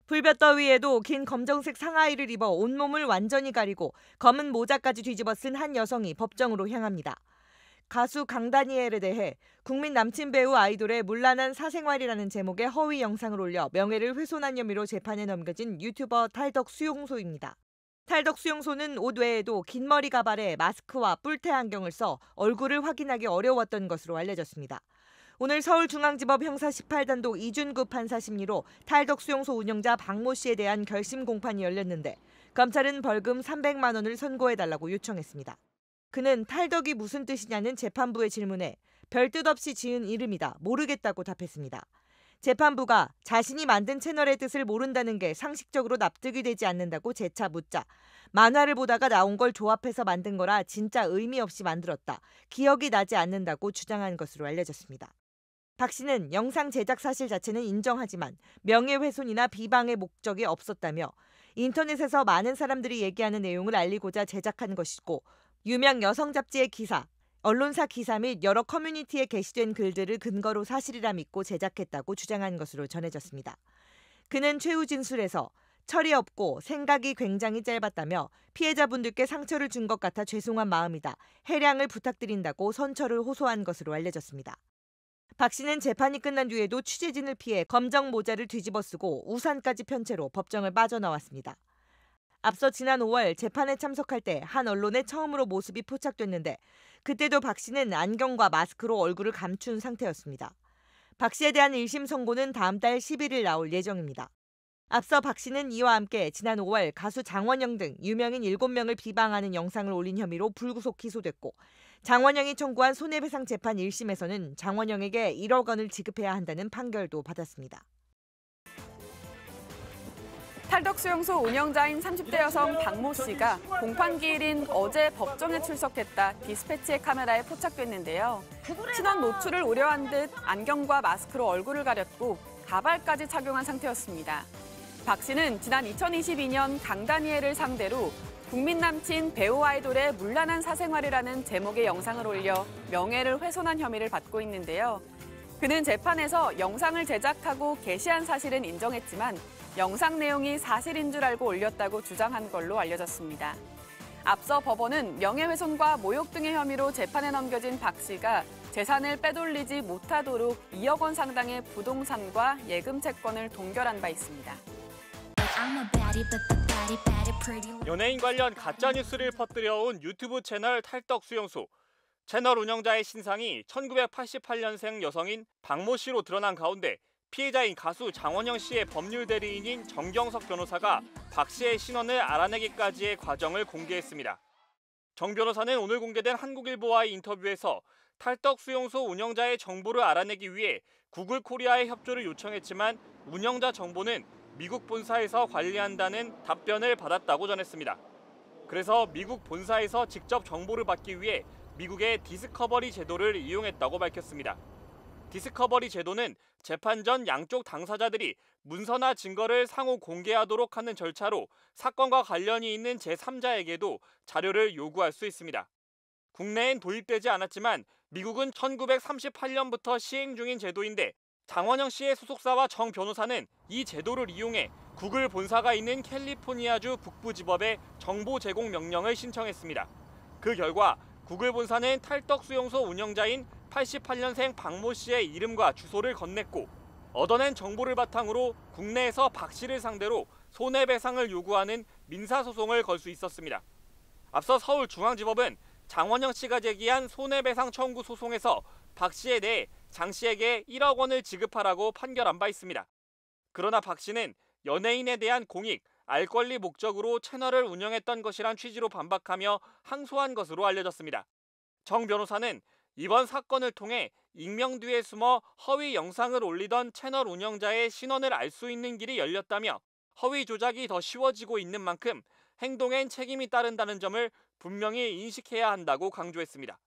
불볕더위에도 긴 검정색 상하의를 입어 온몸을 완전히 가리고 검은 모자까지 뒤집어 쓴 한 여성이 법정으로 향합니다. 가수 강다니엘에 대해 국민 남친 배우 아이돌의 문란한 사생활이라는 제목의 허위 영상을 올려 명예를 훼손한 혐의로 재판에 넘겨진 유튜버 탈덕 수용소입니다. 탈덕 수용소는 옷 외에도 긴 머리 가발에 마스크와 뿔테 안경을 써 얼굴을 확인하기 어려웠던 것으로 알려졌습니다. 오늘 서울중앙지법 형사 18단도 이준구 판사 심리로 탈덕 수용소 운영자 박모 씨에 대한 결심 공판이 열렸는데 검찰은 벌금 300만 원을 선고해달라고 요청했습니다. 그는 탈덕이 무슨 뜻이냐는 재판부의 질문에 별 뜻 없이 지은 이름이다, 모르겠다고 답했습니다. 재판부가 자신이 만든 채널의 뜻을 모른다는 게 상식적으로 납득이 되지 않는다고 재차 묻자 만화를 보다가 나온 걸 조합해서 만든 거라 진짜 의미 없이 만들었다, 기억이 나지 않는다고 주장한 것으로 알려졌습니다. 박 씨는 영상 제작 사실 자체는 인정하지만 명예훼손이나 비방의 목적이 없었다며 인터넷에서 많은 사람들이 얘기하는 내용을 알리고자 제작한 것이고 유명 여성 잡지의 기사, 언론사 기사 및 여러 커뮤니티에 게시된 글들을 근거로 사실이라 믿고 제작했다고 주장한 것으로 전해졌습니다. 그는 최후 진술에서 철이 없고 생각이 굉장히 짧았다며 피해자분들께 상처를 준 것 같아 죄송한 마음이다, 해량을 부탁드린다고 선처를 호소한 것으로 알려졌습니다. 박 씨는 재판이 끝난 뒤에도 취재진을 피해 검정 모자를 뒤집어 쓰고 우산까지 편 채로 법정을 빠져나왔습니다. 앞서 지난 5월 재판에 참석할 때 한 언론에 처음으로 모습이 포착됐는데 그때도 박 씨는 안경과 마스크로 얼굴을 감춘 상태였습니다. 박 씨에 대한 1심 선고는 다음 달 11일 나올 예정입니다. 앞서 박 씨는 이와 함께 지난 5월 가수 장원영 등 유명인 7명을 비방하는 영상을 올린 혐의로 불구속 기소됐고 장원영이 청구한 손해배상 재판 1심에서는 장원영에게 1억 원을 지급해야 한다는 판결도 받았습니다. 탈덕 수용소 운영자인 30대 여성 박모 씨가 공판기일인 어제 법정에 출석했다 디스패치의 카메라에 포착됐는데요. 신원 노출을 우려한 듯 안경과 마스크로 얼굴을 가렸고 가발까지 착용한 상태였습니다. 박 씨는 지난 2022년 강다니엘을 상대로 국민 남친 배우 아이돌의 문란한 사생활이라는 제목의 영상을 올려 명예를 훼손한 혐의를 받고 있는데요. 그는 재판에서 영상을 제작하고 게시한 사실은 인정했지만 영상 내용이 사실인 줄 알고 올렸다고 주장한 걸로 알려졌습니다. 앞서 법원은 명예훼손과 모욕 등의 혐의로 재판에 넘겨진 박 씨가 재산을 빼돌리지 못하도록 2억 원 상당의 부동산과 예금 채권을 동결한 바 있습니다. 연예인 관련 가짜뉴스를 퍼뜨려온 유튜브 채널 탈덕 수용소. 채널 운영자의 신상이 1988년생 여성인 박모 씨로 드러난 가운데 피해자인 가수 장원영 씨의 법률 대리인인 정경석 변호사가 박 씨의 신원을 알아내기까지의 과정을 공개했습니다. 정 변호사는 오늘 공개된 한국일보와의 인터뷰에서 탈덕 수용소 운영자의 정보를 알아내기 위해 구글 코리아의 협조를 요청했지만 운영자 정보는 미국 본사에서 관리한다는 답변을 받았다고 전했습니다. 그래서 미국 본사에서 직접 정보를 받기 위해 미국의 디스커버리 제도를 이용했다고 밝혔습니다. 디스커버리 제도는 재판 전 양쪽 당사자들이 문서나 증거를 상호 공개하도록 하는 절차로 사건과 관련이 있는 제3자에게도 자료를 요구할 수 있습니다. 국내엔 도입되지 않았지만 미국은 1938년부터 시행 중인 제도인데 장원영 씨의 소속사와 정 변호사는 이 제도를 이용해 구글 본사가 있는 캘리포니아주 북부지법에 정보 제공 명령을 신청했습니다. 그 결과 구글 본사는 탈덕 수용소 운영자인 88년생 박모 씨의 이름과 주소를 건넸고 얻어낸 정보를 바탕으로 국내에서 박 씨를 상대로 손해배상을 요구하는 민사소송을 걸 수 있었습니다. 앞서 서울중앙지법은 장원영 씨가 제기한 손해배상 청구 소송에서 박 씨에 대해 장 씨에게 1억 원을 지급하라고 판결한 바 있습니다. 그러나 박 씨는 연예인에 대한 공익, 알 권리 목적으로 채널을 운영했던 것이란 취지로 반박하며 항소한 것으로 알려졌습니다. 정 변호사는 이번 사건을 통해 익명 뒤에 숨어 허위 영상을 올리던 채널 운영자의 신원을 알 수 있는 길이 열렸다며 허위 조작이 더 쉬워지고 있는 만큼 행동엔 책임이 따른다는 점을 분명히 인식해야 한다고 강조했습니다.